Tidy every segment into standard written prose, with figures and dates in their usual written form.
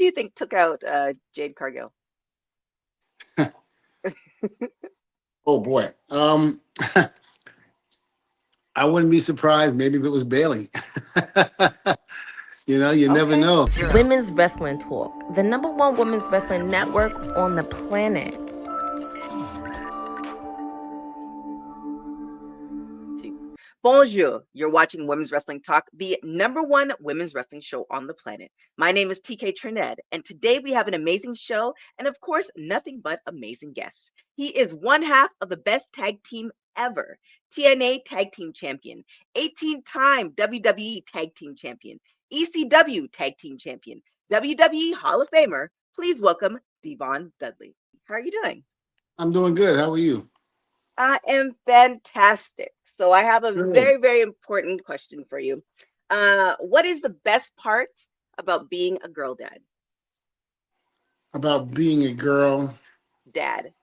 do you think took out Jade Cargill? Oh boy. I wouldn't be surprised maybe if it was Bailey. You never Okay. know. Women's Wrestling Talk, the number one women's wrestling network on the planet. Bonjour. You're watching Women's Wrestling Talk, the number one women's wrestling show on the planet. My name is TK Trinidad, and today we have an amazing show and, of course, nothing but amazing guests. He is one half of the best tag team ever, TNA Tag Team Champion, 18-time WWE Tag Team Champion, ECW Tag Team Champion, WWE Hall of Famer. Please welcome Devon Dudley. How are you doing? I'm doing good. How are you? I am fantastic. So I have a Good. very, very important question for you. What is the best part about being a girl dad? About being a girl. Dad.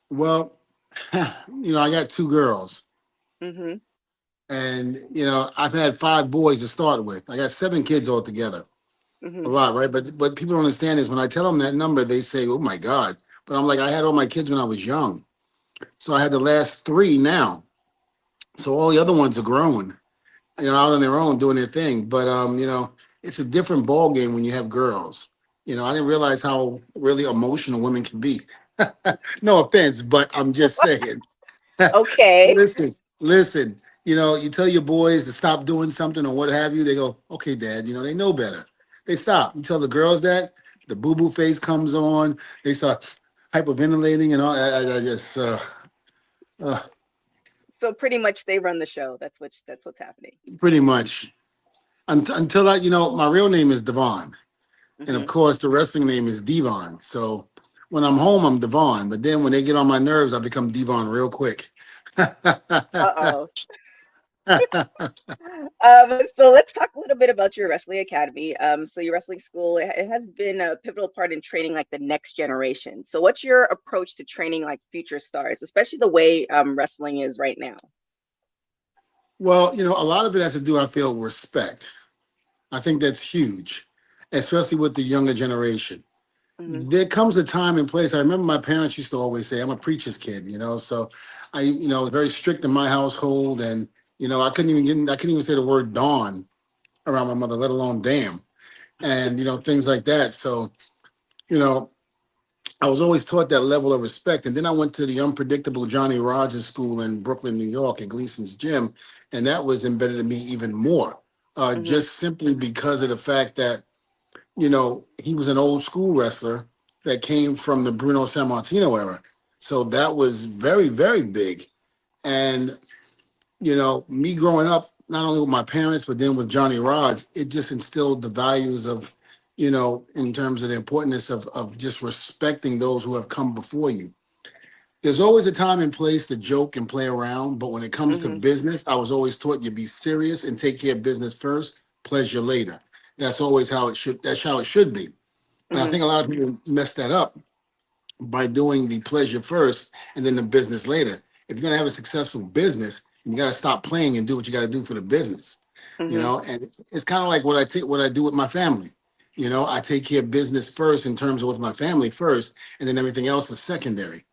Well, I got two girls. Mm-hmm. And, I've had five boys to start with. I got seven kids altogether. A Mm-hmm. lot, right? But people don't understand is when I tell them that number, they say, "Oh my God!" But I'm like, I had all my kids when I was young, so I had the last three now. So all the other ones are grown, out on their own doing their thing. But it's a different ball game when you have girls. I didn't realize how really emotional women can be. No offense, but I'm just saying. Okay. Listen. You tell your boys to stop doing something or what have you. They go, "Okay, Dad." They know better. They stop. You tell the girls that the boo boo face comes on. They start hyperventilating and all. I just uh, So pretty much they run the show. That's what's happening. pretty much until my real name is Devon, and of Mm-hmm. course the wrestling name is Devon. So when I'm home, I'm Devon. But then when they get on my nerves, I become Devon real quick. Uh-oh. So let's talk a little bit about your wrestling academy. So your wrestling school, it has been a pivotal part in training like the next generation. So what's your approach to training like future stars, especially the way wrestling is right now? Well, a lot of it has to do, I feel, with respect. I think that's huge, especially with the younger generation. Mm-hmm. There comes a time and place. I remember my parents used to always say, "I'm a preacher's kid," so I was very strict in my household, and I couldn't even say the word dawn around my mother, let alone damn, and things like that. So you know, I was always taught that level of respect. And then I went to the unpredictable Johnny Rogers School in Brooklyn, New York, at Gleason's Gym, and that was embedded in me even more, Mm-hmm. just simply because of the fact that he was an old school wrestler that came from the Bruno Sammartino era. So that was very, very big. And, me growing up, not only with my parents, but then with Johnny Rods, it just instilled the values of, in terms of the importance of just respecting those who have come before you. There's always a time and place to joke and play around, but when it comes to Mm-hmm. business, I was always taught you be serious and take care of business first, pleasure later. That's always how it should. That's how it should be. And I Mm-hmm. think a lot of people mess that up by doing the pleasure first and then the business later. If you're gonna have a successful business, you got to stop playing and do what you got to do for the business. Mm-hmm. And it's kind of like what I do with my family. I take care of business first in terms of with my family first, and then everything else is secondary.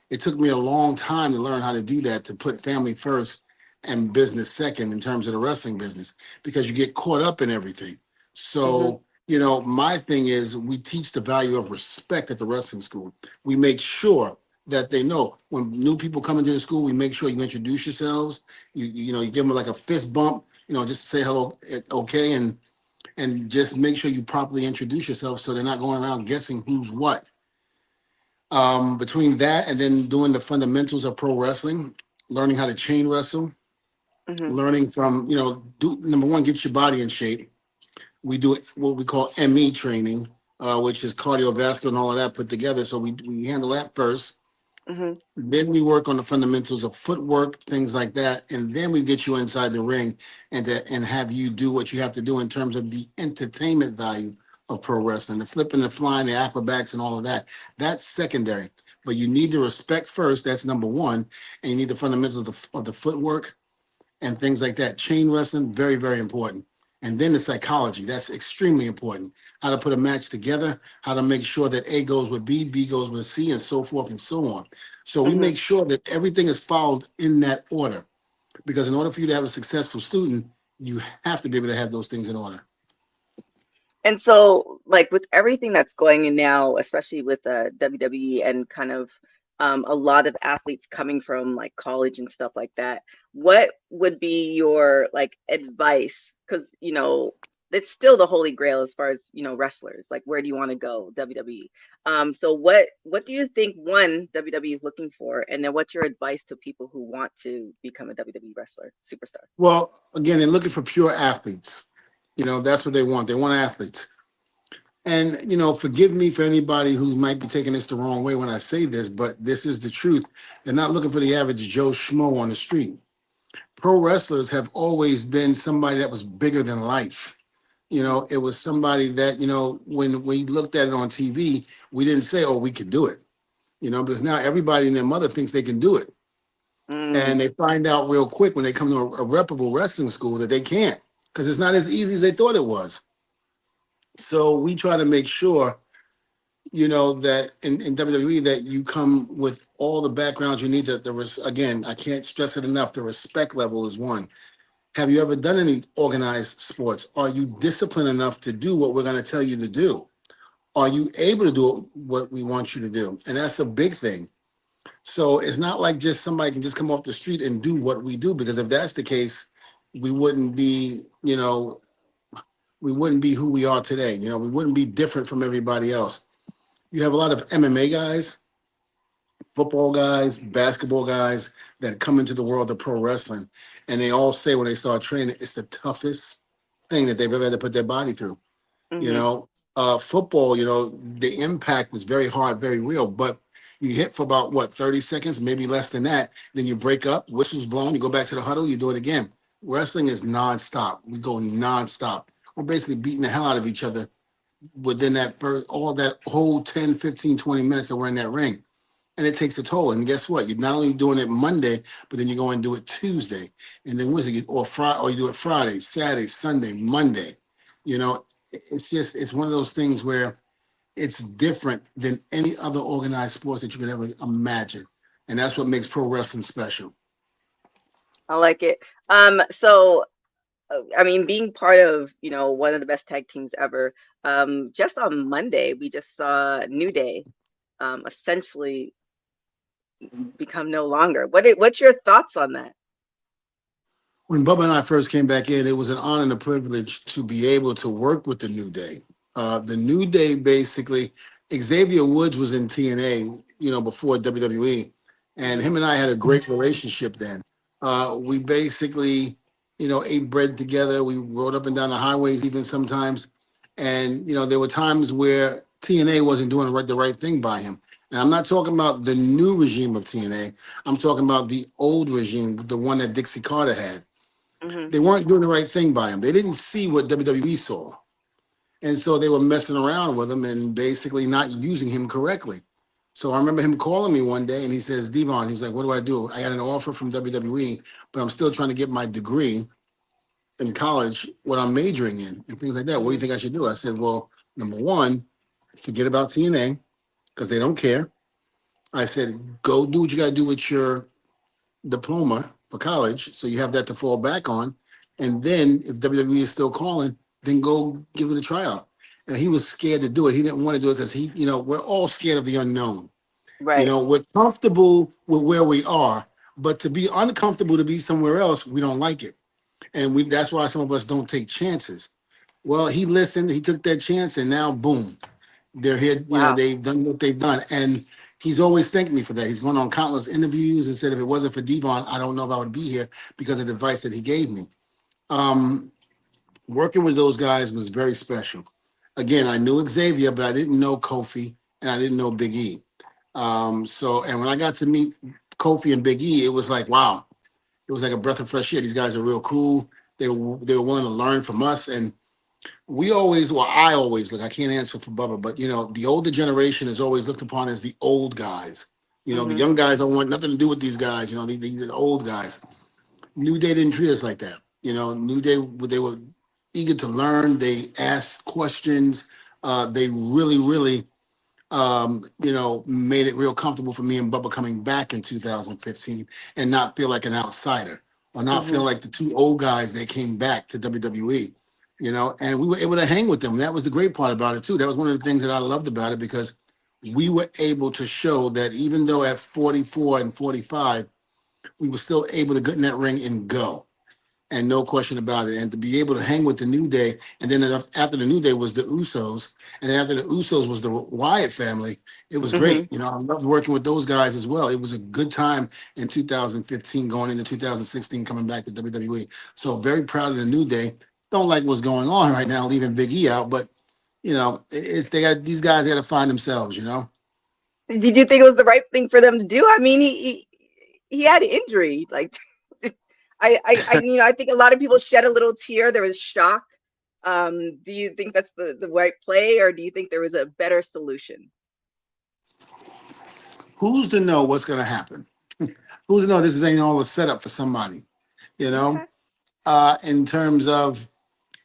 It took me a long time to learn how to do that, to put family first and business second in terms of the wrestling business, because you get caught up in everything. Mm-hmm. So, my thing is we teach the value of respect at the wrestling school. We make sure that they know when new people come into the school, we make sure you introduce yourselves. You give them like a fist bump, just say hello, okay, and just make sure you properly introduce yourself so they're not going around guessing who's what. Between that and then doing the fundamentals of pro wrestling, learning how to chain wrestle, Mm-hmm. learning from, do number one, get your body in shape. We do what we call ME training, which is cardiovascular and all of that put together. So we handle that first. Mm-hmm. Then we work on the fundamentals of footwork, things like that. And then we get you inside the ring and have you do what you have to do in terms of the entertainment value of pro wrestling, the flipping, the flying, the acrobats, and all of that. That's secondary. But you need the respect first. That's number one. And you need the fundamentals of the footwork and things like that. Chain wrestling, very, very important. And then the psychology, that's extremely important. How to put a match together, how to make sure that A goes with B, B goes with C, and so forth and so on. So we Hmm. make sure that everything is followed in that order. Because in order for you to have a successful student, you have to be able to have those things in order. And so, like with everything that's going in now, especially with WWE and kind of a lot of athletes coming from like college and stuff like that, what would be your like advice? Because it's still the holy grail as far as wrestlers. Like, where do you want to go, WWE? So what do you think one WWE is looking for, and then what's your advice to people who want to become a WWE wrestler superstar? Well, again, they're looking for pure athletes. That's what they want. They want athletes. And, forgive me for anybody who might be taking this the wrong way when I say this, but this is the truth. They're not looking for the average Joe Schmo on the street. Pro wrestlers have always been somebody that was bigger than life. It was somebody that, when we looked at it on TV, we didn't say, oh, we could do it, because now everybody and their mother thinks they can do it. Mm, And they find out real quick when they come to a reputable wrestling school that they can't, because it's not as easy as they thought it was. So we try to make sure, that in WWE that you come with all the backgrounds you need. That again, I can't stress it enough. The respect level is one. Have you ever done any organized sports? Are you disciplined enough to do what we're going to tell you to do? Are you able to do what we want you to do? And that's a big thing. So it's not like just somebody can just come off the street and do what we do, because if that's the case, we wouldn't be, we wouldn't be who we are today. We wouldn't be different from everybody else. You have a lot of MMA guys, football guys, basketball guys that come into the world of pro wrestling, and they all say when they start training, it's the toughest thing that they've ever had to put their body through. you mm-hmm, know Football, the impact was very hard, very real, but you hit for about what, 30 seconds, maybe less than that, then you break up, whistles blown, you go back to the huddle, you do it again. Wrestling is nonstop. We go nonstop. We're basically beating the hell out of each other within that first, all that whole 10, 15, 20 minutes that we're in that ring. And it takes a toll. And guess what? You're not only doing it Monday, but then you go and do it Tuesday, and then Wednesday, or Friday, or you do it Friday, Saturday, Sunday, Monday. You know, it's one of those things where it's different than any other organized sports that you could ever imagine, and that's what makes pro wrestling special. I like it. So I mean, being part of, one of the best tag teams ever, just on Monday, we just saw New Day essentially become no longer. What's your thoughts on that? When Bubba and I first came back in, it was an honor and a privilege to be able to work with the New Day. The New Day, basically, Xavier Woods was in TNA, before WWE, and Hmm. him and I had a great relationship then. We basically, ate bread together. We rode up and down the highways even sometimes, and there were times where TNA wasn't doing the right thing by him. And I'm not talking about the new regime of TNA. I'm talking about the old regime, the one that Dixie Carter had. Hmm. They weren't doing the right thing by him. They didn't see what WWE saw. And so they were messing around with him and basically not using him correctly. So I remember him calling me one day and he says, Devon, he's like, what do I do? I got an offer from WWE, but I'm still trying to get my degree in college, what I'm majoring in, and things like that. What do you Hmm. think I should do? I said, well, number one, forget about TNA because they don't care. I said, go do what you got to do with your diploma for college, so you have that to fall back on. And then if WWE is still calling, then go give it a tryout. And he was scared to do it. He didn't want to do it because we're all scared of the unknown. Right. We're comfortable with where we are, but to be uncomfortable to be somewhere else, we don't like it. And that's why some of us don't take chances. Well, he listened, he took that chance, and now boom, they're here. Wow. They've done what they've done, and he's always thanked me for that. He's gone on countless interviews and said, if it wasn't for Devon, I don't know if I would be here because of the advice that he gave me. Um, Working with those guys was very special. Again, I knew Xavier, but I didn't know Kofi and I didn't know Big E. And when I got to meet Kofi and Big E, it was like, wow, it was like a breath of fresh air. These guys are real cool. They were willing to learn from us, and I always look, I can't answer for Bubba, but the older generation is always looked upon as the old guys. The Hmm. young guys don't want nothing to do with these guys. These are the old guys. New Day didn't treat us like that. New Day, they were, eager to learn. They asked questions. They really, really, made it real comfortable for me and Bubba coming back in 2015 and not feel like an outsider or not Hmm. feel like the two old guys that came back to WWE, and we were able to hang with them. That was the great part about it too. That was one of the things that I loved about it because we were able to show that even though at 44 and 45, we were still able to get in that ring and go and no question about it. And to be able to hang with the New Day, and then after the New Day was the Usos, and then after the Usos was the Wyatt family. It was Hmm. great. I loved working with those guys as well. It was a good time in 2015, going into 2016, coming back to WWE. So very proud of the New Day. Don't like what's going on right now, leaving Big E out, but it's they got these guys got to find themselves. Did you think it was the right thing for them to do? I mean, he had injury. Like, I think a lot of people shed a little tear. There was shock. Do you think that's the right play, or do you think there was a better solution? Who's to know what's going to happen? Who's to know this ain't all a setup for somebody? You know, Okay. in terms of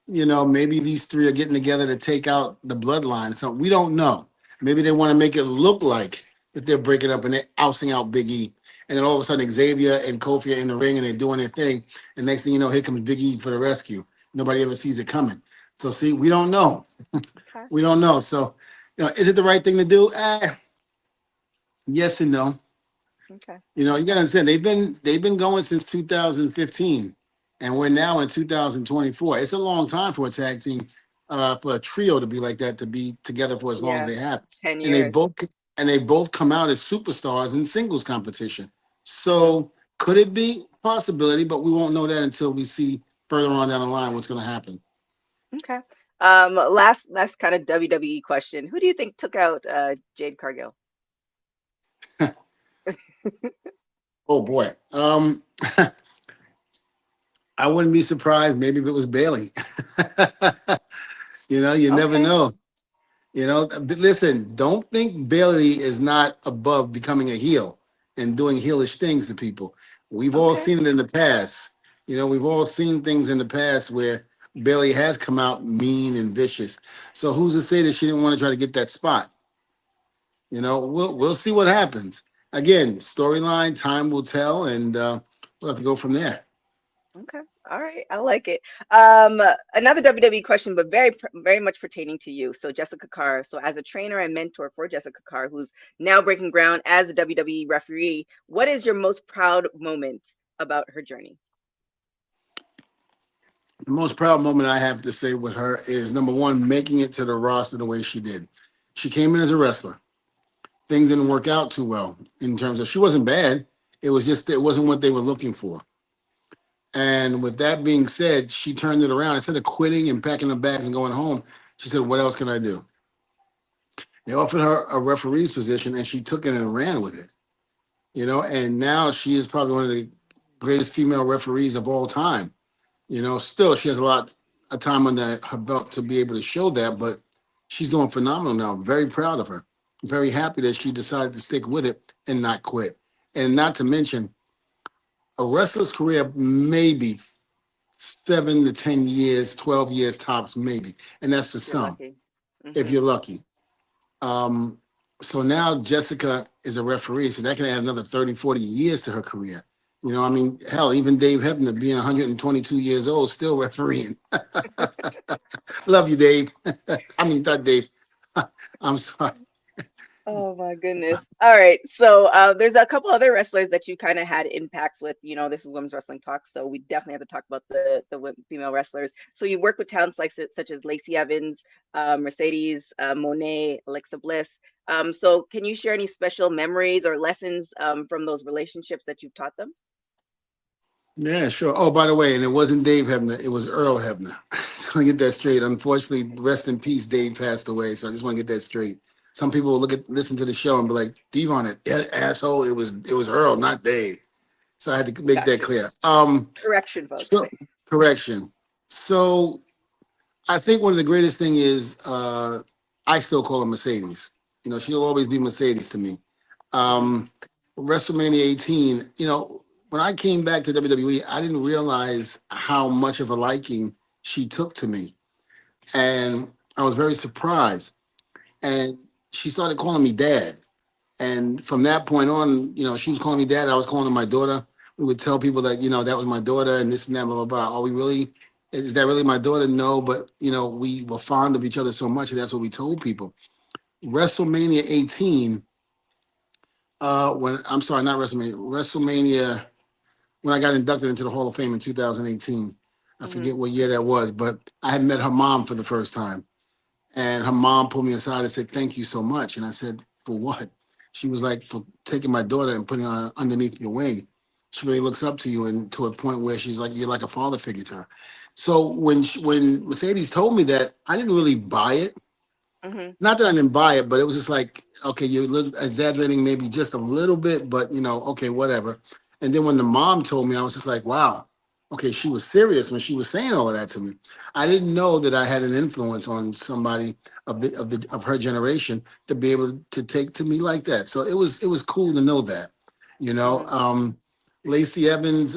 maybe these three are getting together to take out the bloodline. So we don't know. Maybe they want to make it look like that they're breaking up and they're ousting out Big E. And then all of a sudden Xavier and Kofi are in the ring and they're doing their thing. And next thing you know, here comes Big E for the rescue. Nobody ever sees it coming. So see, we don't know. Okay. We don't know. So, is it the right thing to do? Yes and no. Okay. You gotta understand they've been going since 2015, and we're now in 2024. It's a long time for a tag team, for a trio to be like that, to be together for as long as Yeah. they have. 10 And they years. both come out as superstars in singles competition. Hmm. So could it be possibility? But we won't know that until we see further on down the line what's going to happen. Okay. Last kind of WWE question. Who do you think took out Jade Cargill? Oh boy, I wouldn't be surprised maybe if it was Bailey. You never Okay. know. But listen, don't think Bailey is not above becoming a heel and doing heelish things to people. We've all Okay. seen it in the past. We've all seen things in the past where Bailey has come out mean and vicious. So who's to say that she didn't want to try to get that spot? We'll see what happens. Again, storyline, time will tell, and we'll have to go from there. Okay. All right. I like it. Another WWE question, but very much pertaining to you. So Jessica Carr. So as a trainer and mentor for Jessica Carr, who's now breaking ground as a WWE referee, what is your most proud moment about her journey? The most proud moment I have to say with her is number one, making it to the roster the way she did. She came in as a wrestler. Things didn't work out too well in terms of she wasn't bad. It was just it wasn't what they were looking for. And with that being said, she turned it around. Instead of quitting and packing her bags and going home, she said, "What else can I do?" They offered her a referee's position, and she took it and ran with it. And now she is probably one of the greatest female referees of all time. Still she has a lot of time under her belt to be able to show that, but she's doing phenomenal now. Very proud of her. Very happy that she decided to stick with it and not quit. And not to mention, a wrestler's career maybe 7 to 10 years, 12 years tops, maybe, and that's for If you're some lucky. if Hmm. you're lucky. Um, so now Jessica is a referee, so that can add another 30, 40 years to her career. I mean, hell, even Dave Hebner being 122 years old, still refereeing. Love you, Dave. I mean, not Dave. I'm sorry. Oh my goodness. All right. So there's a couple other wrestlers that you kind of had impacts with. This is women's wrestling talk, so we definitely have to talk about the female wrestlers. So you work with talents like such as Lacey Evans, Mercedes, Monet, Alexa Bliss. So can you share any special memories or lessons from those relationships that you've taught them? Yeah, sure. Oh, by the way, and it wasn't Dave Hebner, it was Earl Hebner. Just want to get that straight. Unfortunately, rest in peace, Dave passed away. So I just want to get that straight. Some people will listen to the show and be like, Devon, it asshole, it was Earl, not Dave. So I had to make Got that you. clear. Correction, folks. So correction. So I think one of the greatest thing is I still call her Mercedes. She'll always be Mercedes to me. Hmm. Um, WrestleMania 18, when I came back to WWE, I didn't realize how much of a liking she took to me, and I was very surprised. And she started calling me dad. And from that point on, she was calling me dad. I was calling her my daughter. We would tell people that, that was my daughter and this and that, blah, blah, blah. Are we really, is that really my daughter? No, but, we were fond of each other so much. And that's what we told people. WrestleMania 18, when, I'm sorry, not WrestleMania, when I got inducted into the Hall of Fame in 2018. I Hmm. forget what year that was, but I had met her mom for the first time. And her mom pulled me aside and said, "Thank you so much." And I said, "For what?" She was like, "For taking my daughter and putting her underneath your wing. She really looks up to you, and to a point where she's like, you're like a father figure to her." So when Mercedes told me that, I didn't really buy it. Hmm. Not that I didn't buy it, but it was just like, okay, you're exaggerating maybe just a little bit, but okay, whatever. And then when the mom told me, I was just like, wow, okay, she was serious when she was saying all of that to me. I didn't know that I had an influence on somebody of her generation to be able to take to me like that. So it was cool to know that, you know. Hmm. Lacey Evans,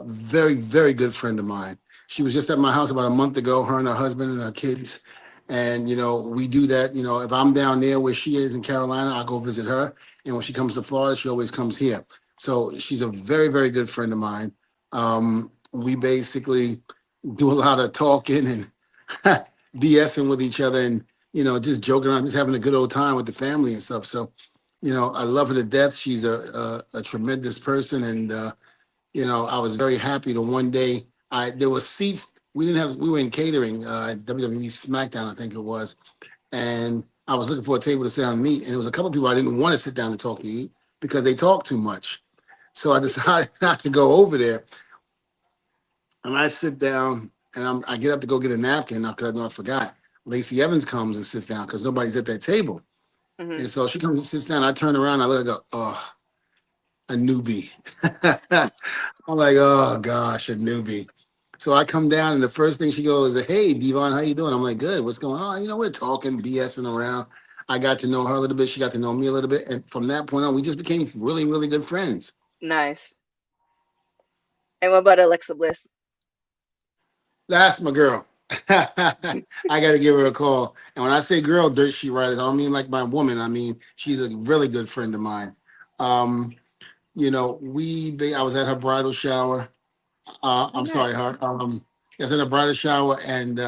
very, very good friend of mine. She was just at my house about a month ago, her and her husband and her kids. And, we do that. If I'm down there where she is in Carolina, I'll go visit her. And when she comes to Florida, she always comes here. So she's a very, very good friend of mine. We basically do a lot of talking and BSing with each other and, just joking around, just having a good old time with the family and stuff. So, I love her to death. She's a tremendous person. And, I was very happy to one day. There were seats. We were in catering, WWE SmackDown, I think it was, and I was looking for a table to sit down and eat. And there was a couple of people I didn't want to sit down and talk to eat because they talk too much. So I decided not to go over there. And I sit down and I get up to go get a napkin because I know I forgot. Lacey Evans comes and sits down because nobody's at that table. Hmm. And so she comes and sits down. I turn around. I look. I go, oh, a newbie. I'm like, oh gosh, a newbie. So I come down and the first thing she goes is, "Hey, Devon, how you doing?" I'm like, "Good. What's going on?" We're talking, BSing around. I got to know her a little bit. She got to know me a little bit, and from that point on, we just became really, really good friends. Nice. And what about Alexa Bliss? That's my girl. I got to give her a call. And when I say girl, dirt sheet riders, I don't mean like my woman. I mean she's a really good friend of mine. Um, I was at her bridal shower. Oh, I'm sorry, nice. her. Yes, in a bridal shower and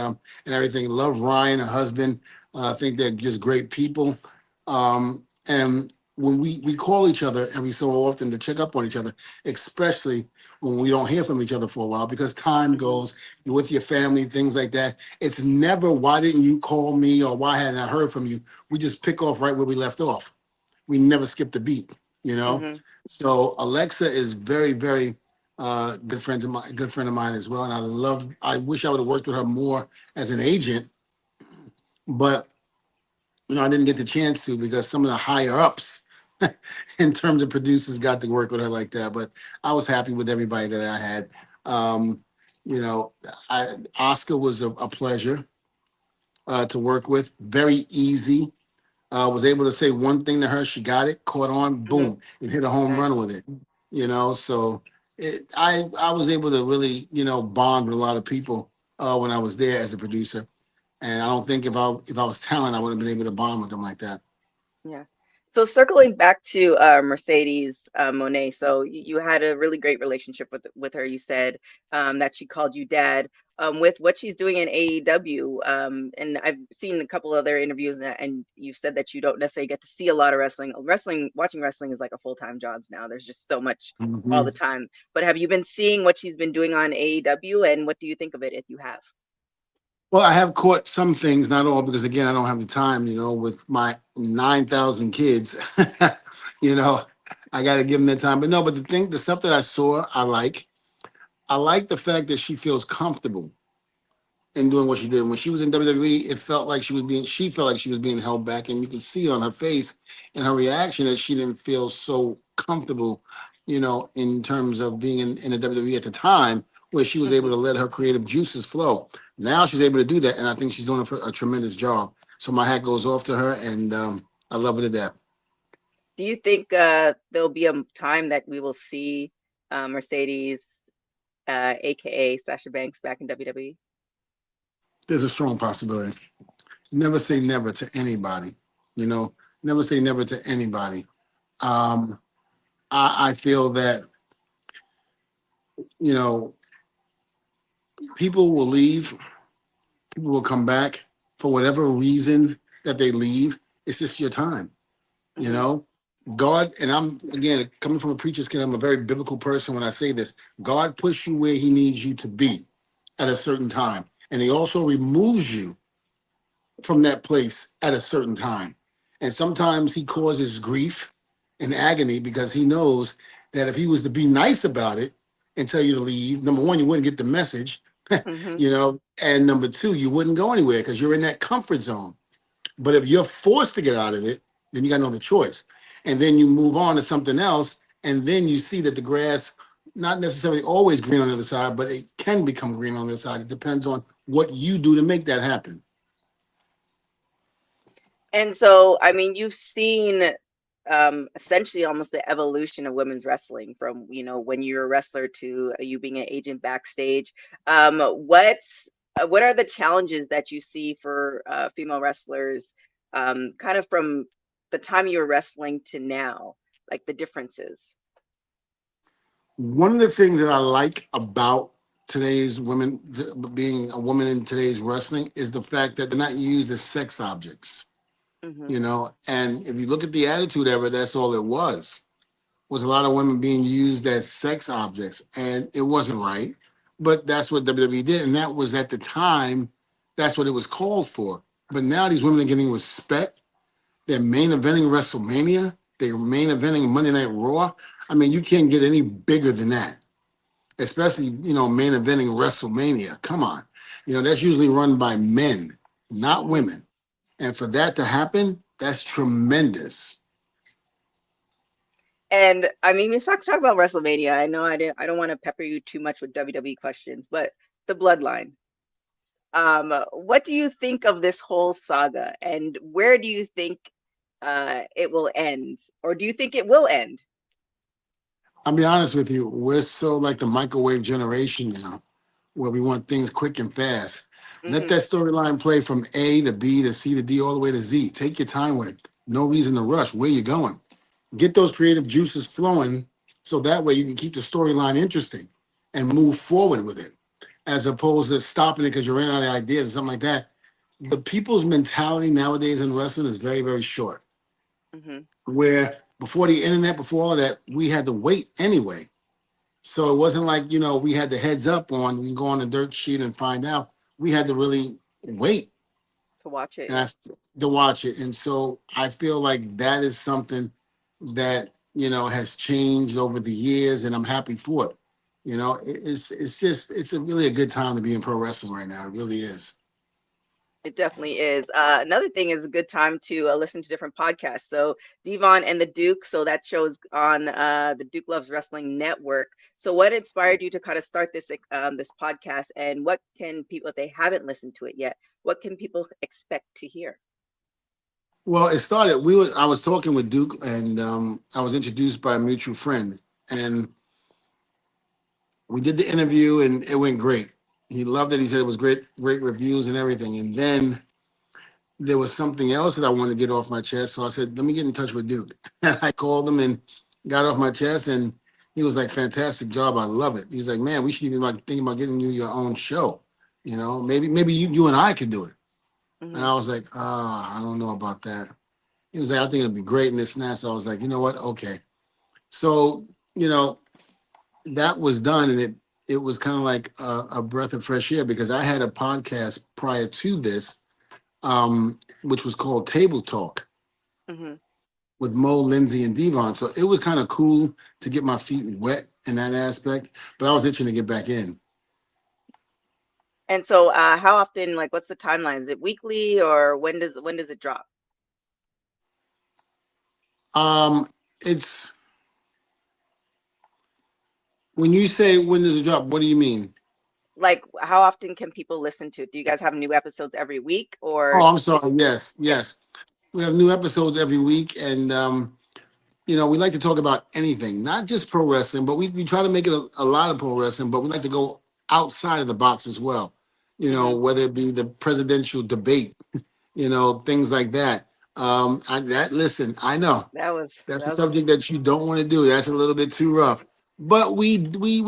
everything. Love Ryan, her husband. I think they're just great people. And when we call each other every so often to check up on each other, especially when we don't hear from each other for a while, because time Hmm. goes, you're with your family, things like that. It's never why didn't you call me or why hadn't I heard from you. We just pick off right where we left off. We never skipped a beat, you know. Hmm. So Alexa is very, very good friend of mine as well. And I wish I would have worked with her more as an agent, but I didn't get the chance to because some of the higher ups in terms of producers got to work with her like that. But I was happy with everybody that I had. Um, you know, Oscar was a pleasure to work with. Very easy. Was able to say one thing to her, she got it, caught on, Hmm. boom, and hit a home run Nice. with it. So I was able to really bond with a lot of people when I was there as a producer, and I don't think if I was talent, I would have been able to bond with them like that. Yeah. So circling back to Mercedes Monet, so you had a really great relationship with her. You said that she called you dad. With what she's doing in AEW, and I've seen a couple other interviews, and you've said that you don't necessarily get to see a lot of wrestling. Watching wrestling is like a full-time job now. There's just so much all the Mhm. time. But have you been seeing what she's been doing on AEW, and what do you think of it if you have? Well, I have caught some things, not all, because again, I don't have the time. With my 9,000 kids, you know, I got to give them that time. But no, but the stuff that I saw, I like. I like the fact that she feels comfortable in doing what she did. When she was in WWE, it felt like she felt like she was being held back, and you could see on her face and her reaction that she didn't feel so comfortable, in terms of being in the WWE at the time, where she was able Hmm. to let her creative juices flow. Now she's able to do that, and I think she's doing a tremendous job. So my hat goes off to her, and I love her to death. Do you think there'll be a time that we will see Mercedes, aka Sasha Banks, back in WWE? There's a strong possibility. Never say never to anybody. You know, never say never to anybody. Um, I feel that, you know, people will leave, people will come back for whatever reason that they leave. It's just your time, you Hmm. know. God, and I'm again coming from a preacher's kid, I'm a very biblical person when I say this. God puts you where he needs you to be at a certain time. And he also removes you from that place at a certain time. And sometimes he causes grief and agony because he knows that if he was to be nice about it and tell you to leave, number one, you wouldn't get the message, Hmm. you know, and number two, you wouldn't go anywhere because you're in that comfort zone. But if you're forced to get out of it, then you got no other choice. And then you move on to something else, and then you see that the grass not necessarily always green on the other side, but it can become green on the other side. It depends on what you do to make that happen. And so, I mean, you've seen essentially almost the evolution of women's wrestling from, when you're a wrestler to you being an agent backstage. What are the challenges that you see for female wrestlers, kind of from the time you were wrestling to now, like the differences? One of the things that I like about today's women, being a woman in today's wrestling, is the fact that they're not used as sex objects, Hmm. you know. And if you look at the Attitude Era, that's all it was a lot of women being used as sex objects, and it wasn't right. But that's what WWE did, and that was at the time. That's what it was called for. But now these women are getting respect. They're main eventing WrestleMania. They're main eventing Monday Night Raw. I mean, you can't get any bigger than that, especially, main eventing WrestleMania. Come on. That's usually run by men, not Hmm. women. And for that to happen, that's tremendous. And I mean, let's talk about WrestleMania. I know I don't want to pepper you too much with WWE questions, but the Bloodline. What do you think of this whole saga, and where do you think it will end, or do you think it will end? I'll be honest with you, we're so like the microwave generation now, where we want things quick and fast. Let Hmm. that storyline play from A to B to C to D all the way to Z. Take your time with it. No reason to rush. Where you going? Get those creative juices flowing so that way you can keep the storyline interesting and move forward with it, as opposed to stopping it because you ran out of ideas or something like that. The people's mentality nowadays in wrestling is very, very short. Hmm. Where before the internet, before all of that, we had to wait anyway. So it wasn't like, we had the heads up on, we can go on the dirt sheet and find out. We had to really wait To watch it, and yeah. to watch it. And so I feel like that is something that, has changed over the years, and I'm happy for it. It's just really a good time to be in pro wrestling right now. It really is. It definitely is. Another thing is a good time to listen to different podcasts. So Devon and the Duke. So that show's on the Duke Loves Wrestling Network. So what inspired you to kind of start this podcast, and what can people, if they haven't listened to it yet, what can people expect to hear? Well, it started. I was talking with Duke, and I was introduced by a mutual friend, and we did the interview, and it went great. He loved it. He said it was great, great reviews and everything. And then there was something else that I wanted to get off my chest. So I said, let me get in touch with Duke. And I called him and got off my chest. And he was like, fantastic job. I love it. He's like, man, we should even like think about getting you your own show. Maybe you and I could do it. And Hmm. I was like, I don't know about that. He was like, I think it'd be great in this and that. So I was like, you know what? Okay. So, you know, that was done. And it was kind of like a breath of fresh air because I had a podcast prior to this, which was called Table Talk Hmm. with Mo, Lindsay, and Devon. So it was kind of cool to get my feet wet in that aspect, but I was itching to get back in. And so, how often? Like, what's the timeline? Is it weekly, or when does it drop? Um, it's when you say when does it drop, what do you mean? Like, how often can people listen to it? Do you guys have new episodes every week, or Oh, I'm is sorry. Yes, yeah? yes. We have new episodes every week, and we like to talk about anything, not just pro wrestling, but we try to make it a lot of pro wrestling, but we like to go outside of the box as well. Hmm. whether it be the presidential debate, things like that. Listen, I know that's a That was subject that you don't want to do. That's a little bit too rough. But we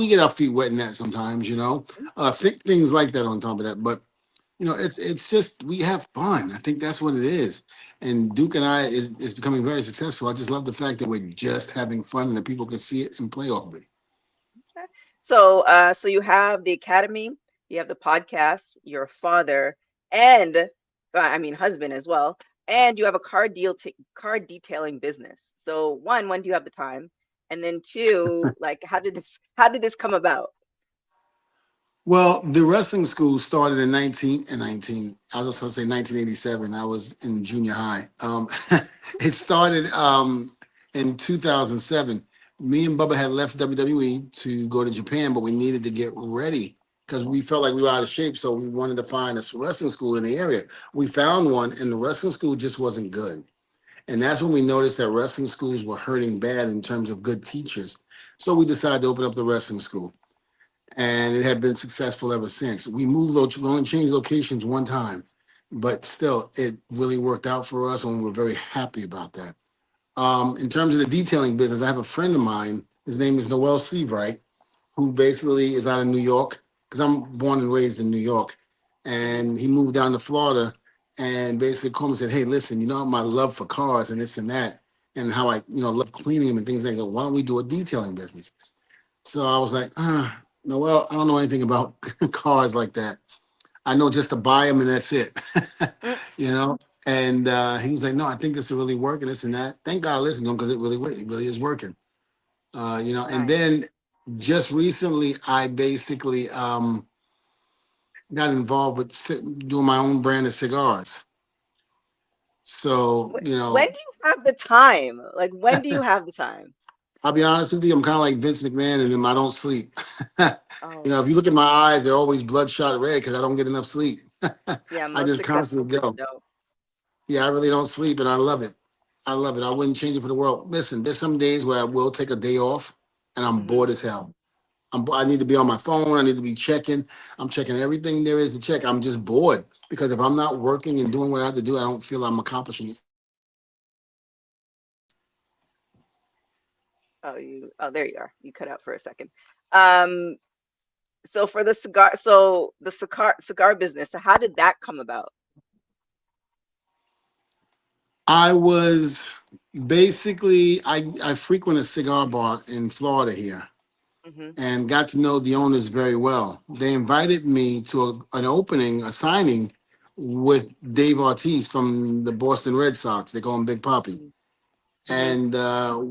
get our feet wet in that sometimes, things like that on top of that. But it's just we have fun. I think that's what it is. And Duke and I is becoming very successful. I just love the fact that we're just having fun and that people can see it and play off of it. okay. So, so you have the academy, you have the podcast, your father, and I mean husband as well, and you have a car detailing business. So, one, when do you have the time? And then two, like, how did this come about? Well, the wrestling school started in 19. I was going to say 1987. I was in junior high. It started in 2007. Me and Bubba had left WWE to go to Japan, but we needed to get ready because we felt like we were out of shape. So we wanted to find a wrestling school in the area. We found one, and the wrestling school just wasn't good. And that's when we noticed that wrestling schools were hurting bad in terms of good teachers. So we decided to open up the wrestling school, and it had been successful ever since. We only changed locations one time, but still, it really worked out for us, and we're very happy about that. In terms of the detailing business, I have a friend of mine. His name is Noel Seavright, who basically is out of New York, because I'm born and raised in New York, Hmm. and he moved down to Florida, and basically called me and said, "Hey, listen, my love for cars and this and that, and how I love cleaning them and things like that. Why don't we do a detailing business?" So I was like, no, well, I don't know anything about cars like that. I know just to buy them and that's it, Mm. you know. And he was like, no, I think this will really work and this and that. Thank God I listened to him because it really is working. And Nice. then just recently, I basically got involved with doing my own brand of cigars. So, When do you have the time? Like, when do you have the time? I'll be honest with you, I'm kind of like Vince McMahon and I don't sleep. Oh, If you look at my eyes, they're always bloodshot red because I don't get enough sleep. yeah, I most just successful constantly people go. don't. Yeah, I really don't sleep and I love it. I love it. I wouldn't change it for the world. Listen, there's some days where I will take a day off and I'm Hmm. bored as hell. I need to be on my phone. I need to be checking. I'm checking everything there is to check. I'm just bored because if I'm not working and doing what I have to do, I don't feel I'm accomplishing Oh, there you are. You cut out for a second. Um, so for the cigar, so the cigar business, so how did that come about? I was basically I frequent a cigar bar in Florida here Hmm. and got to know the owners very well. They invited me to a signing with Dave Ortiz from the Boston Red Sox. They call him Big Papi. Hmm. And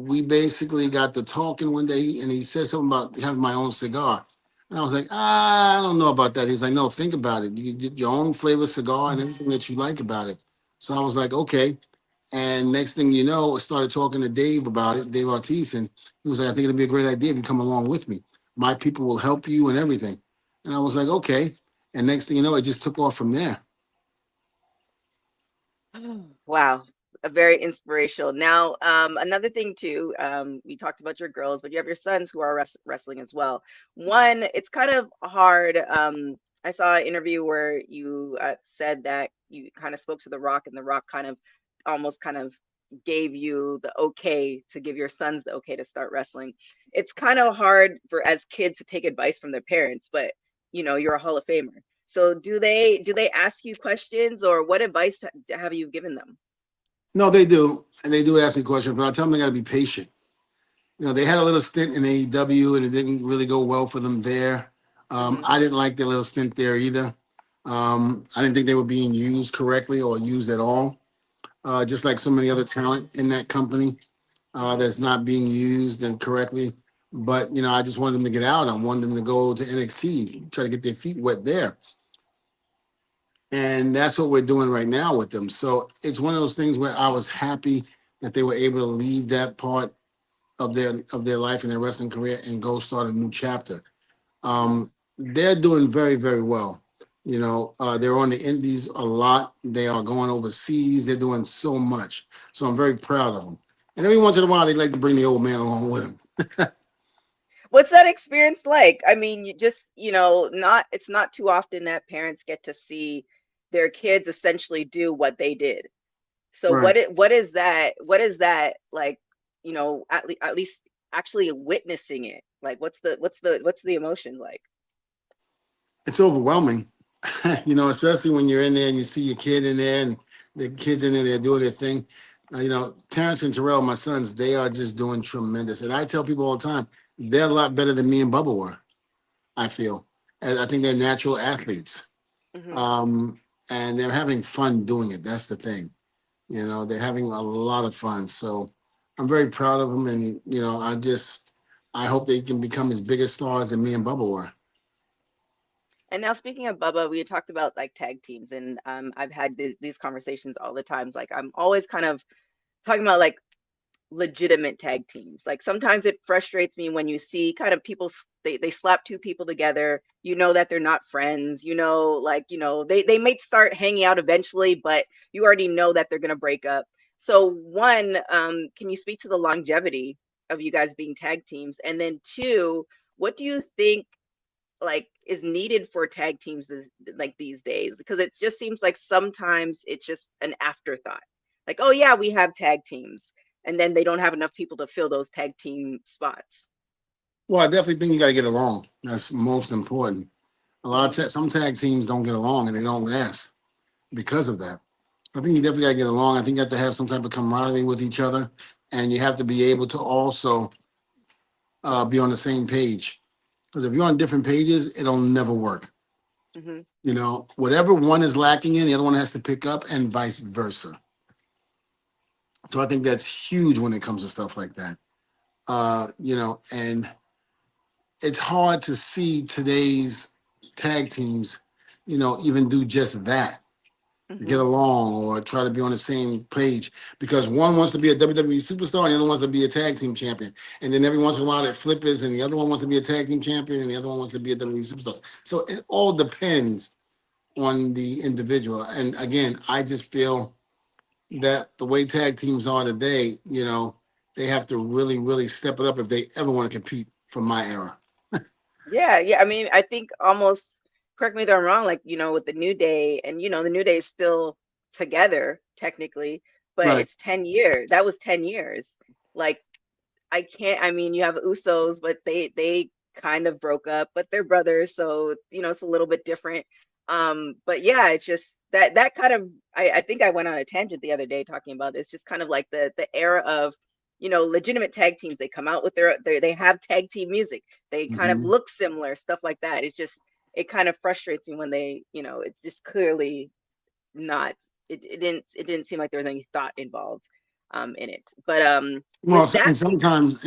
we basically got to talking one day, and he said something about having my own cigar. And I was like, I don't know about that. He's like, no, think about it. You get your own flavor cigar and everything that you like about it. So I was like, okay. And next thing you know, I started talking to Dave about it, Dave Ortiz, and he was like, I think it'd be a great idea if you come along with me. My people will help you and everything. And I was like, okay. And next thing you know, it just took off from there. Wow, very inspirational. Now, another thing too, we talked about your girls, but you have your sons who are wrestling as well. One, it's kind of hard. I saw an interview where you said that you kind of spoke to The Rock, and The Rock kind of almost kind of gave you the okay to give your sons the okay to start wrestling. It's kind of hard for as kids to take advice from their parents, but you're a Hall of Famer. So do they ask you questions, or what advice have you given them? No, they do. And they do ask me questions, but I tell them they got to be patient. They had a little stint in AEW and it didn't really go well for them there. Hmm. I didn't like their little stint there either. I didn't think they were being used correctly or used at all. Just like so many other talent in that company Hmm. that's not being used and correctly. But I just wanted them to get out. I wanted them to go to NXT, try to get their feet wet there, and that's what we're doing right now with them. So it's one of those things where I was happy that they were able to leave that part of their life and their wrestling career and go start a new chapter. Hmm. They're doing very, very well. They're on the indies a lot. They are going overseas. They're doing so much. So I'm very proud of them. And every once in a while, they like to bring the old man along with them. What's that experience like? I mean, you just, not it's not too often that parents get to see their kids essentially do what they did. So Right. what is that like, at least actually witnessing it? Like what's the emotion like? It's overwhelming, especially when you're in there and you see your kid in there and the kids in there, they're doing their thing. Terrence and Terrell, my sons, they are just doing tremendous. And I tell people all the time, they're a lot better than me and Bubba were, I feel. And I think they're natural athletes. Hmm. Um, and they're having fun doing it. That's the thing. They're having a lot of fun. So I'm very proud of them. And, I hope they can become as big a stars than me and Bubba were. And now speaking of Bubba, we had talked about like tag teams, and I've had these conversations all the times. Like I'm always kind of talking about like legitimate tag teams. Like sometimes it frustrates me when you see kind of people they slap two people together, that they're not friends, like, they may start hanging out eventually, but you already know that they're going to break up. So one, can you speak to the longevity of you guys being tag teams? And then two, what do you think like is needed for tag teams like these days? Because it just seems like sometimes it's just an afterthought. Like, oh yeah, we have tag teams, and then they don't have enough people to fill those tag team spots. Well, I definitely think you got to get along. That's most important. Hmm. Some tag teams don't get along and they don't last because of that. I think you definitely got to get along. I think you have to have some type of camaraderie with each other, and you have to be able to also be on the same page. Because if you're on different pages, it'll never work. Hmm. Whatever one is lacking in, the other one has to pick up, and vice versa. So I think that's huge when it comes to stuff like that. And it's hard to see today's tag teams, even do just that, get Hmm. along or try to be on the same page because one wants to be a WWE superstar and the other wants to be a tag team champion. And then every once in a while it flippers and the other one wants to be a tag team champion and the other one wants to be a WWE superstar. So it all depends on the individual. And again, I just feel that the way tag teams are today, they have to really, really step it up if they ever want to compete from my era. Yeah, yeah. I mean, I think almost, correct me if I'm wrong, like, with the New Day, and the New Day is still together technically, but Right. it's 10 years. That was 10 years. Like, I can't, I mean, you have Usos, but they kind of broke up, but they're brothers, so it's a little bit different. But yeah, it's just that kind of, I think I went on a tangent the other day talking about it's just kind of like the era of, legitimate tag teams. They come out with they have tag team music. They kind of Mhm. look similar, stuff like that. It's just it kind of frustrates me when they, it's just clearly not, it didn't seem like there was any thought involved in it. But Well, with that. and sometimes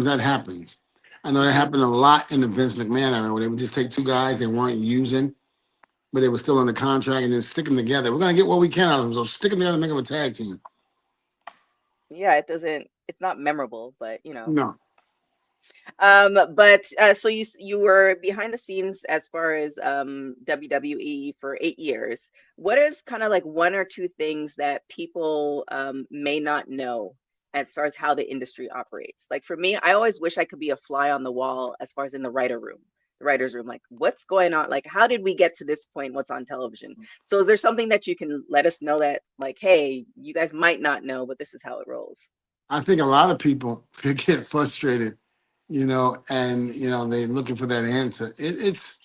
that happens. I know that Mhm. happened a lot in the Vince McMahon era where they would just take two guys they weren't using, but they were still under contract and then stick them together. We're gonna get what we can out of them, so stick them together and make them a tag team. Yeah, it's not memorable, but No, but so you were behind the scenes as far as WWE for 8 years. What is kind of like one or two things that people may not know as far as how the industry operates? Like for me, I always wish I could be a fly on the wall as far as in the writer's room. Like what's going on? Like how did we get to this point? What's on television? So is there something that you can let us know that like, hey, you guys might not know, but this is how it rolls? I think a lot of people get frustrated, and they're looking for that answer. It's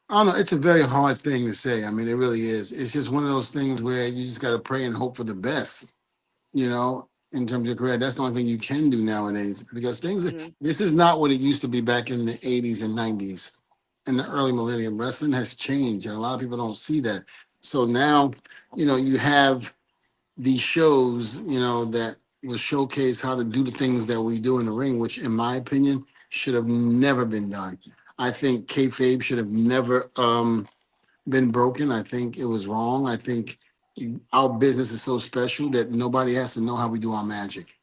I don't know. It's a very hard thing to say. I mean, it really is. It's just one of those things where you just got to pray and hope for the best. In terms of your career. That's the only thing you can do nowadays because Hmm. this is not what it used to be back in the 80s and 90s. In the early millennium, wrestling has changed, and a lot of people don't see that. So now, you have these shows, that will showcase how to do the things that we do in the ring, which, in my opinion, should have never been done. I think kayfabe should have never been broken. I think it was wrong. I think our business is so special that nobody has to know how we do our magic.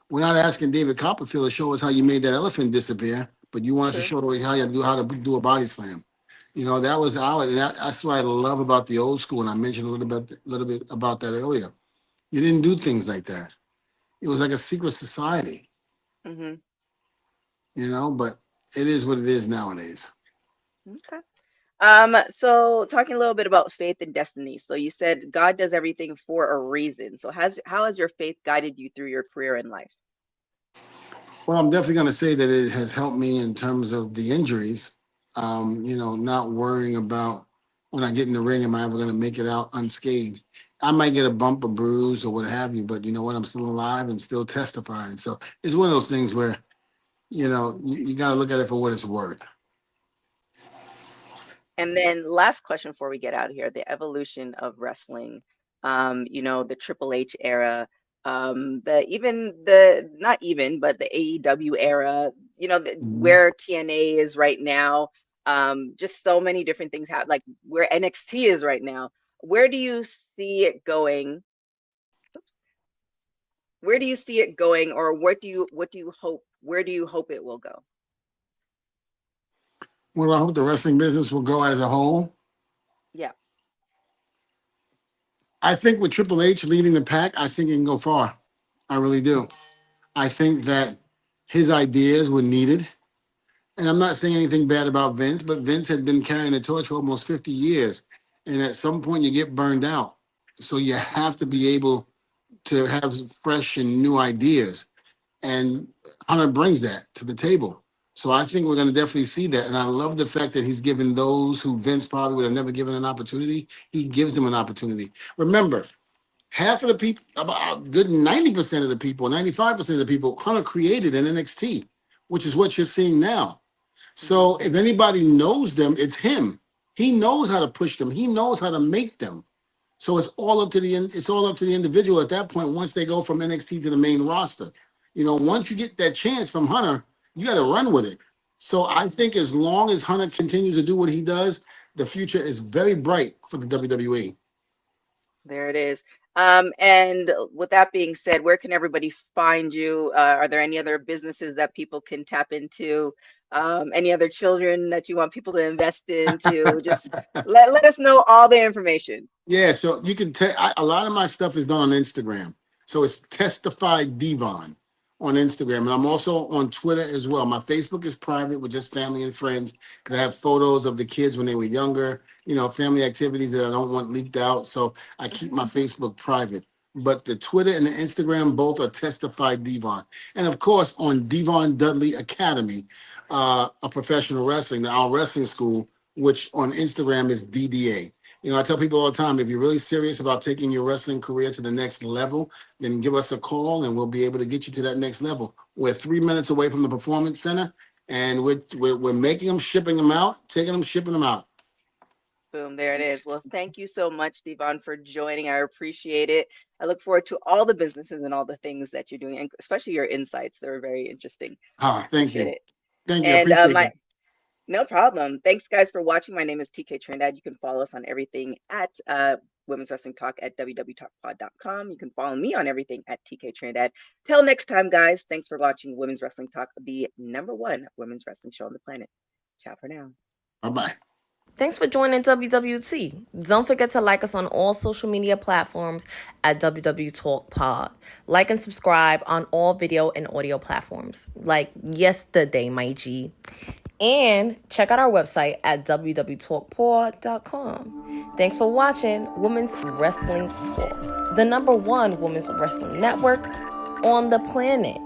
We're not asking David Copperfield to show us how you made that elephant disappear, but you want us to True. show us how to do a body slam. That was that's what I love about the old school, and I mentioned a little bit about that earlier. You didn't do things like that. It was like a secret society. Hmm. But it is what it is nowadays. Okay. So talking a little bit about faith and destiny. So you said God does everything for a reason. So how has your faith guided you through your career in life? Well, I'm definitely going to say that it has helped me in terms of the injuries. Not worrying about when I get in the ring, am I ever going to make it out unscathed? I might get a bump, a bruise, or what have you, but you know what? I'm still alive and still testifying. So it's one of those things where, you got to look at it for what it's worth. And then last question before we get out of here, the evolution of wrestling, the Triple H era, but the AEW era, Mhm. where TNA is right now, just so many different things have like where NXT is right now. Where do you see it going? Where do you see it going, or where do you hope it will go? Well, I hope the wrestling business will go as a whole. Yeah. I think with Triple H leading the pack, I think it can go far. I really do. I think that his ideas were needed. And I'm not saying anything bad about Vince, but Vince had been carrying the torch for almost 50 years. And at some point, you get burned out. So you have to be able to have fresh and new ideas. And Hunter brings that to the table. So I think we're going to definitely see that. And I love the fact that he's given those who Vince probably would have never given an opportunity, he gives them an opportunity. Remember, half of the people, about a good 90% of the people, 95% of the people, Hunter created in NXT, which is what you're seeing now. Hmm. So if anybody knows them, it's him. He knows how to push them. He knows how to make them. So it's all up to the individual at that point once they go from NXT to the main roster. Once you get that chance from Hunter, you got to run with it. So I think as long as Hunter continues to do what he does, the future is very bright for the WWE. There it is. And with that being said, where can everybody find you? Are there any other businesses that people can tap into? Any other children that you want people to invest into? Just let us know all the information. Yeah, so you can tell a lot of my stuff is done on Instagram. So it's Testify Devon on Instagram. And I'm also on Twitter as well. My Facebook is private with just family and friends because I have photos of the kids when they were younger, family activities that I don't want leaked out. So I keep my Facebook private. But the Twitter and the Instagram both are Testify Devon. And of course, on Devon Dudley Academy, a professional wrestling, our wrestling school, which on Instagram is DDA. I tell people all the time, if you're really serious about taking your wrestling career to the next level, then give us a call and we'll be able to get you to that next level. We're 3 minutes away from the performance center and we're making them, shipping them out, taking them, shipping them out. Boom, there it is. Well, thank you so much, Devon, for joining. I appreciate it. I look forward to all the businesses and all the things that you're doing, and especially your insights. They're very interesting. Thank Appreciate you. it. Thank you. I And appreciate my that. No problem. Thanks, guys, for watching. My name is TK Trinidad. You can follow us on everything at Women's Wrestling Talk at www.talkpod.com. You can follow me on everything at TK Trinidad. Till next time, guys, thanks for watching Women's Wrestling Talk, the #1 women's wrestling show on the planet. Ciao for now. Bye-bye. Thanks for joining WWT. Don't forget to like us on all social media platforms at WW Talk Pod. Like and subscribe on all video and audio platforms, like yesterday, my G. And check out our website at www.talkpod.com. Thanks for watching Women's Wrestling Talk, the #1 women's wrestling network on the planet.